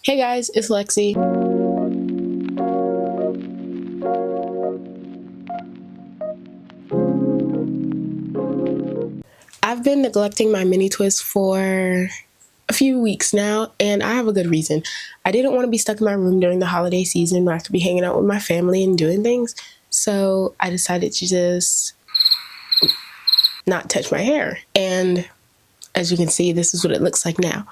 Hey guys, it's Lexi. I've been neglecting my mini twist for a few weeks now, and I have a good reason. I didn't want to be stuck in my room during the holiday season where I could be hanging out with my family and doing things, so I decided to just not touch my hair. And as you can see, this is what it looks like now.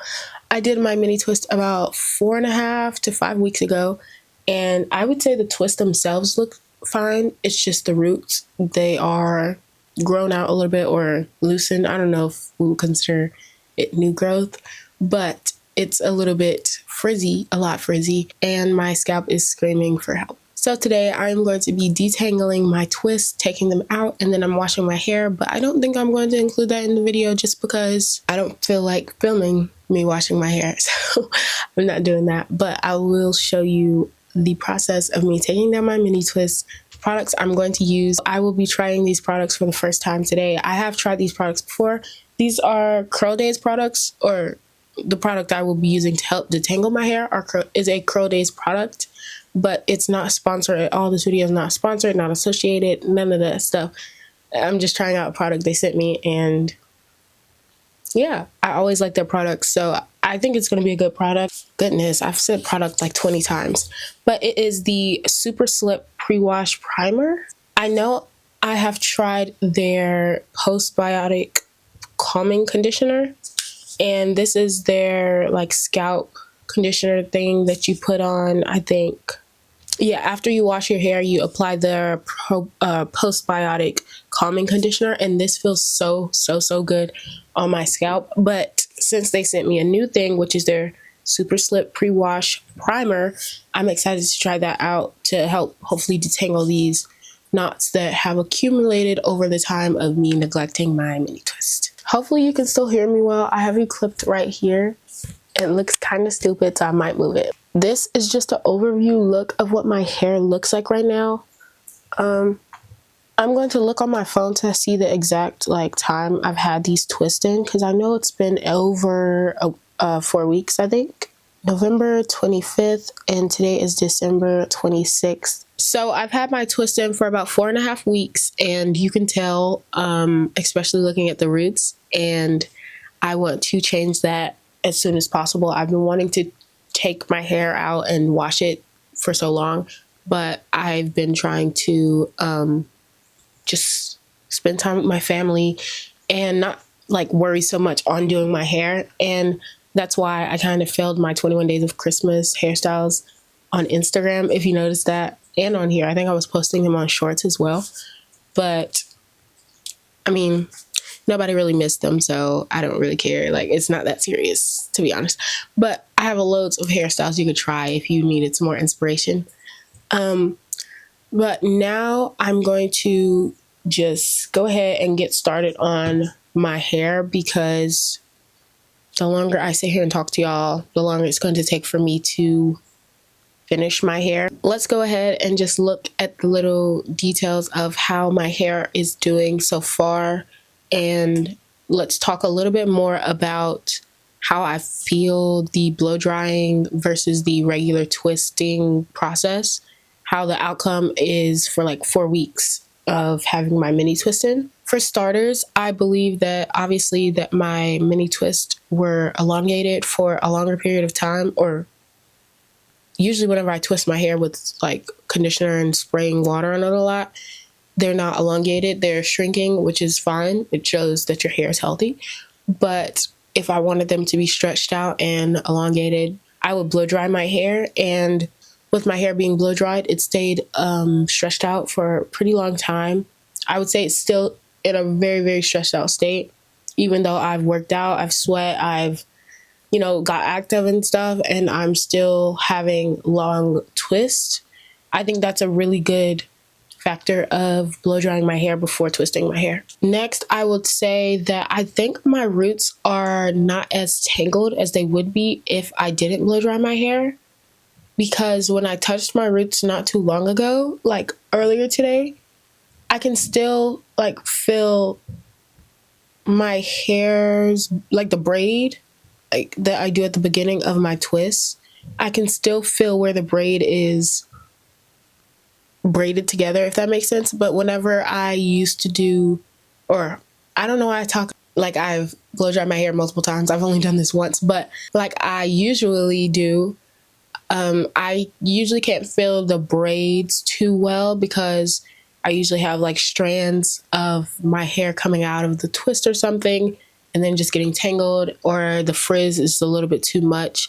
I did my mini twist about 4.5 to 5 weeks ago, and I would say the twists themselves look fine. It's just the roots. They are grown out a little bit or loosened. I don't know if we would consider it new growth, but it's a little bit frizzy, a lot frizzy, and my scalp is screaming for help. So today I'm going to be detangling my twists, taking them out, and then I'm washing my hair, but I don't think I'm going to include that in the video just because I don't feel like filming me washing my hair, so I'm not doing that. But I will show you the process of me taking down my mini twists, products I'm going to use. I will be trying these products for the first time today. I have tried these products before. These are Curl Days products, or the product I will be using to help detangle my hair is a Curl Days product, but it's not sponsored at all. This video is not sponsored, not associated, none of that stuff. I'm just trying out a product they sent me, and yeah, I always like their products, so I think it's going to be a good product. Goodness, I've said product like 20 times, but it is the Super Slip Pre-Wash Primer. I know I have tried their postbiotic calming conditioner, and this is their like scalp conditioner thing that you put on, I think. Yeah, after you wash your hair, you apply the postbiotic calming conditioner, and this feels so good on my scalp. But since they sent me a new thing, which is their Super Slip Pre-Wash Primer, I'm excited to try that out to help hopefully detangle these knots that have accumulated over the time of me neglecting my mini twist. Hopefully you can still hear me well. I have you clipped right here. It looks kind of stupid, so I might move it. This is just an overview look of what my hair looks like right now. I'm going to look on my phone to see the exact time I've had these twists in, because I know it's been over 4 weeks, I think. November 25th, and today is December 26th. So I've had my twist in for about 4.5 weeks, and you can tell, especially looking at the roots, and I want to change that as soon as possible. I've been wanting to take my hair out and wash it for so long, but I've been trying to just spend time with my family and not worry so much on doing my hair. And that's why I kind of failed my 21 days of Christmas hairstyles on Instagram, if you noticed that, and on here. I think I was posting them on shorts as well, but I mean, nobody really missed them, so I don't really care. It's not that serious, to be honest. But I have loads of hairstyles you could try if you needed some more inspiration. But now I'm going to just go ahead and get started on my hair, because the longer I sit here and talk to y'all, the longer it's going to take for me to finish my hair. Let's go ahead and just look at the little details of how my hair is doing so far. And let's talk a little bit more about how I feel the blow drying versus the regular twisting process, how the outcome is for 4 weeks of having my mini twist in. For starters, I believe that obviously that my mini twists were elongated for a longer period of time, or usually whenever I twist my hair with conditioner and spraying water on it a lot, they're not elongated, they're shrinking, which is fine. It shows that your hair is healthy. But if I wanted them to be stretched out and elongated, I would blow dry my hair. And with my hair being blow dried, it stayed stretched out for a pretty long time. I would say it's still in a very stretched out state, even though I've worked out, I've sweat, I've got active and stuff, and I'm still having long twists. I think that's a really good factor of blow drying my hair before twisting my hair. Next, I would say that I think my roots are not as tangled as they would be if I didn't blow dry my hair, because when I touched my roots not too long ago, earlier today, I can still feel my hairs, the braid that I do at the beginning of my twist. I can still feel where the braid is braided together, if that makes sense. But whenever I used to do, or I don't know why I talk like I've blow dried my hair multiple times. I've only done this once, but like I usually do, I usually can't feel the braids too well because I usually have like strands of my hair coming out of the twist or something and then just getting tangled, or the frizz is a little bit too much,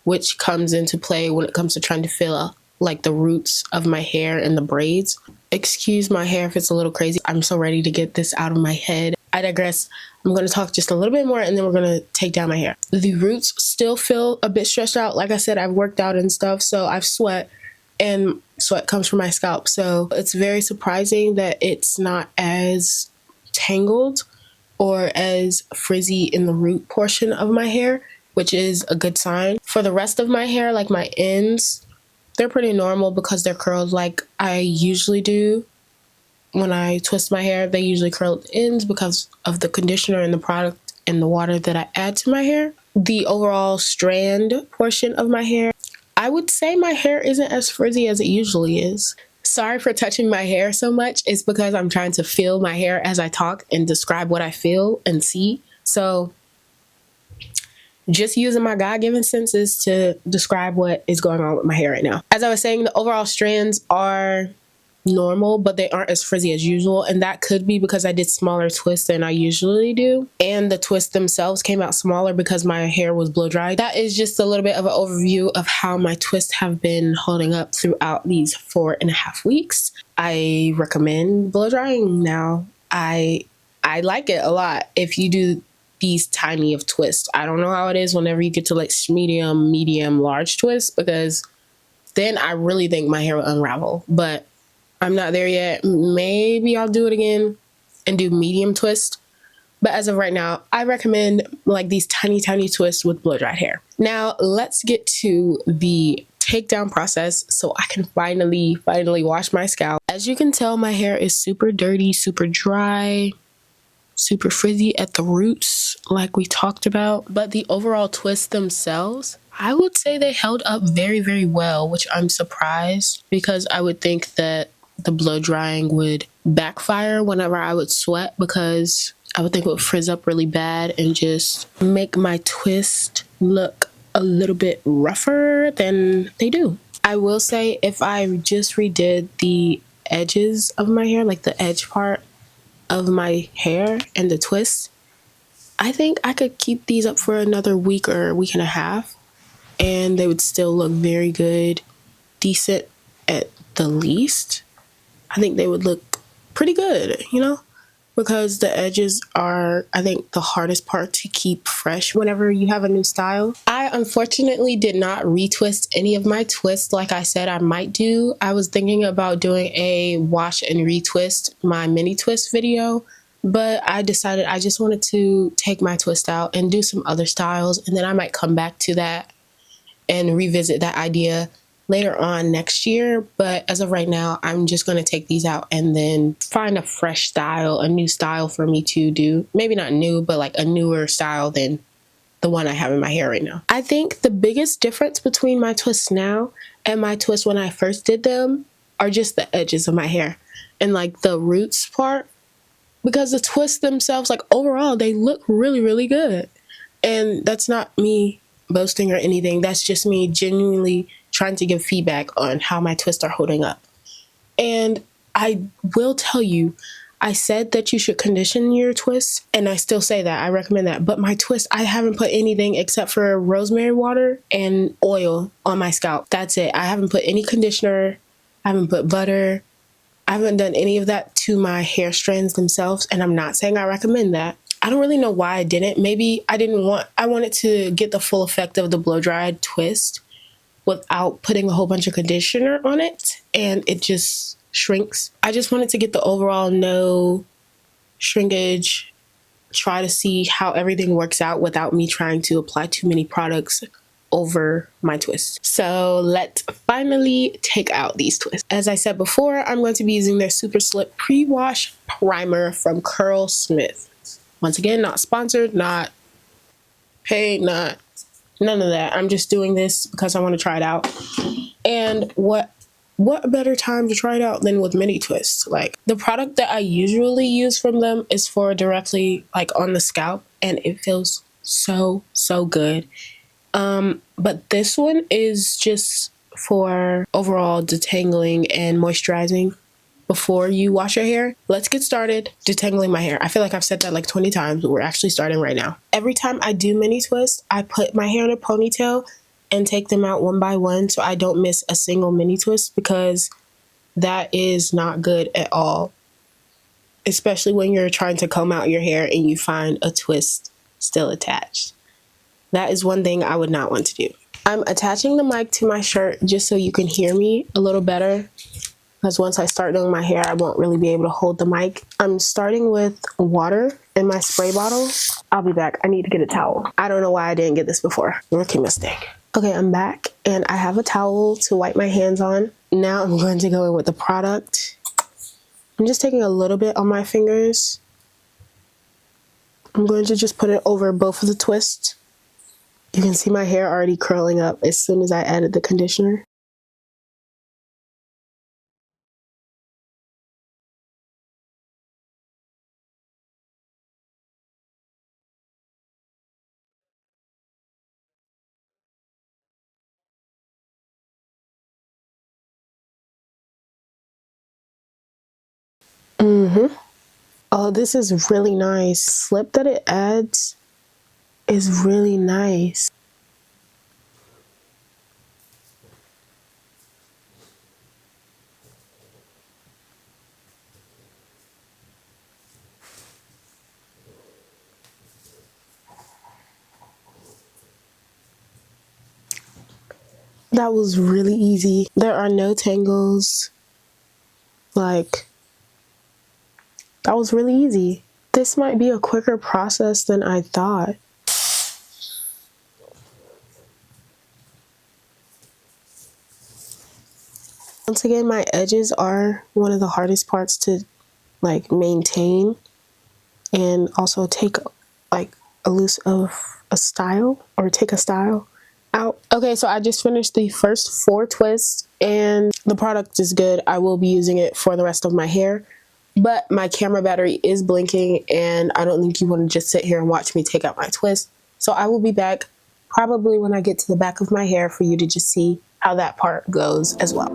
which comes into play when it comes to trying to feel like the roots of my hair and the braids. Excuse my hair if it's a little crazy. I'm so ready to get this out of my head. I digress. I'm going to talk just a little bit more and then we're going to take down my hair. The roots still feel a bit stretched out. Like I said, I've worked out and stuff, so I've sweat, and sweat comes from my scalp. So it's very surprising that it's not as tangled or as frizzy in the root portion of my hair, which is a good sign. For the rest of my hair, like my ends, they're pretty normal because they're curled like I usually do. When I twist my hair, they usually curl at the ends because of the conditioner and the product and the water that I add to my hair. The overall strand portion of my hair, I would say my hair isn't as frizzy as it usually is. Sorry for touching my hair so much. It's because I'm trying to feel my hair as I talk and describe what I feel and see. So just using my God-given senses to describe what is going on with my hair right now. As I was saying, the overall strands are normal, but they aren't as frizzy as usual, and that could be because I did smaller twists than I usually do, and the twists themselves came out smaller because my hair was blow dried. That is just a little bit of an overview of how my twists have been holding up throughout these 4.5 weeks. I recommend blow drying now. I like it a lot if you do these tiny of twists. I don't know how it is whenever you get to like medium, large twists, because then I really think my hair will unravel, but I'm not there yet. Maybe I'll do it again and do medium twist. But as of right now, I recommend like these tiny twists with blow dried hair. Now let's get to the takedown process so I can finally wash my scalp. As you can tell, my hair is super dirty, super dry, super frizzy at the roots like we talked about, but the overall twists themselves, I would say they held up very well, which I'm surprised because I would think that the blow drying would backfire whenever I would sweat, because I would think it would frizz up really bad and just make my twist look a little bit rougher than they do. I will say if I just redid the edges of my hair, like the edge part of my hair and the twist, I think I could keep these up for another week or week and a half and they would still look very good, decent at the least. I think they would look pretty good, you know, because the edges are, I think, the hardest part to keep fresh whenever you have a new style. I unfortunately did not retwist any of my twists like I said I might do. I was thinking about doing a wash and retwist my mini twist video, but I decided I just wanted to take my twist out and do some other styles, and then I might come back to that and revisit that idea later on next year. But as of right now, I'm just going to take these out and then find a fresh style, a new style for me to do. Maybe not new, but like a newer style than the one I have in my hair right now. I think the biggest difference between my twists now and my twists when I first did them are just the edges of my hair and like the roots part, because the twists themselves, like overall, they look really good. And that's not me boasting or anything. That's just me genuinely trying to give feedback on how my twists are holding up. And I will tell you, I said that you should condition your twists, and I still say that. I recommend that. But my twist, I haven't put anything except for rosemary water and oil on my scalp. That's it. I haven't put any conditioner. I haven't put butter. I haven't done any of that to my hair strands themselves, and I'm not saying I recommend that. I don't really know why I didn't. Maybe I wanted to get the full effect of the blow dried twist without putting a whole bunch of conditioner on it, and it just shrinks. I just wanted to get the overall no shrinkage, try to see how everything works out without me trying to apply too many products over my twists. So let's finally take out these twists. As I said before, I'm going to be using their Super Slip Pre-Wash Primer from Curlsmith. Once again, not sponsored, not paid, not None of that. I'm just doing this because I want to try it out. And what better time to try it out than with mini twists? Like, the product that I usually use from them is for directly like on the scalp, and it feels so good. But this one is just for overall detangling and moisturizing before you wash your hair. Let's get started detangling my hair. I feel like I've said that like 20 times, but we're actually starting right now. Every time I do mini twists, I put my hair in a ponytail and take them out one by one so I don't miss a single mini twist, because that is not good at all. Especially when you're trying to comb out your hair and you find a twist still attached. That is one thing I would not want to do. I'm attaching the mic to my shirt just so you can hear me a little better, because once I start doing my hair, I won't really be able to hold the mic. I'm starting with water in my spray bottle. I'll be back. I need to get a towel. I don't know why I didn't get this before. Rookie mistake. Okay, I'm back and I have a towel to wipe my hands on. Now I'm going to go in with the product. I'm just taking a little bit on my fingers. I'm going to just put it over both of the twists. You can see my hair already curling up as soon as I added the conditioner. Oh, this is really nice. Slip that it adds is really nice. That was really easy. There are no tangles. Like, that was really easy. This might be a quicker process than I thought. Once again, my edges are one of the hardest parts to like maintain and also take like a loose of a style, or take a style out. Okay, so I just finished the first 4 twists and the product is good. I will be using it for the rest of my hair, but my camera battery is blinking and I don't think you want to just sit here and watch me take out my twist. So I will be back probably when I get to the back of my hair for you to just see how that part goes as well.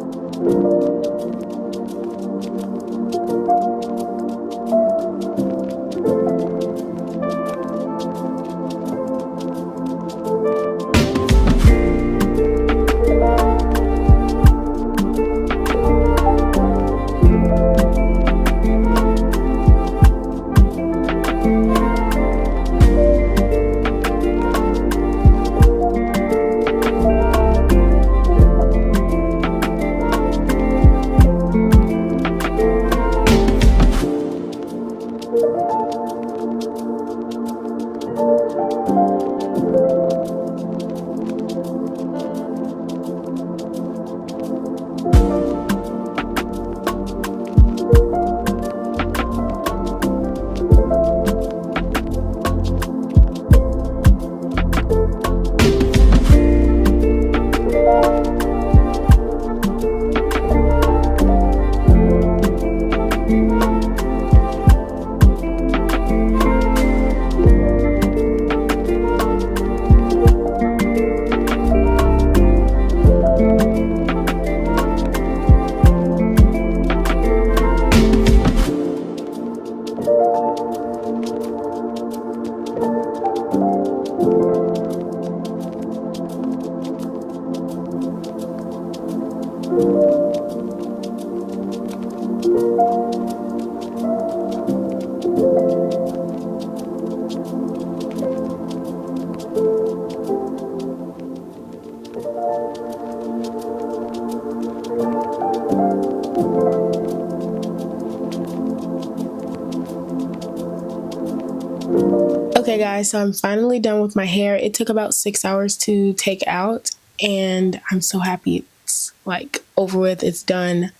Okay guys, so I'm finally done with my hair. It took about 6 hours to take out and I'm so happy it's like over with, it's done.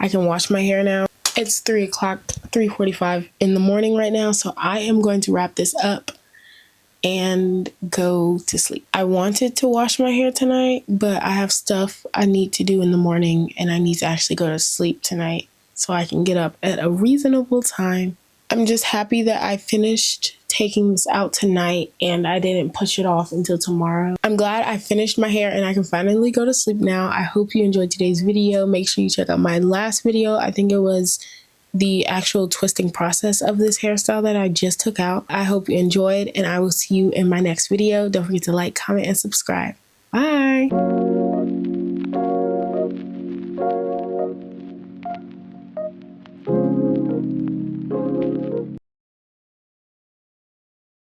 I can wash my hair now. It's 3:45 in the morning right now, so I am going to wrap this up and go to sleep. I wanted to wash my hair tonight, but I have stuff I need to do in the morning and I need to actually go to sleep tonight so I can get up at a reasonable time. I'm just happy that I finished taking this out tonight and I didn't push it off until tomorrow. I'm glad I finished my hair and I can finally go to sleep now. I hope you enjoyed today's video. Make sure you check out my last video. I think it was the actual twisting process of this hairstyle that I just took out. I hope you enjoyed and I will see you in my next video. Don't forget to like, comment, and subscribe. Bye!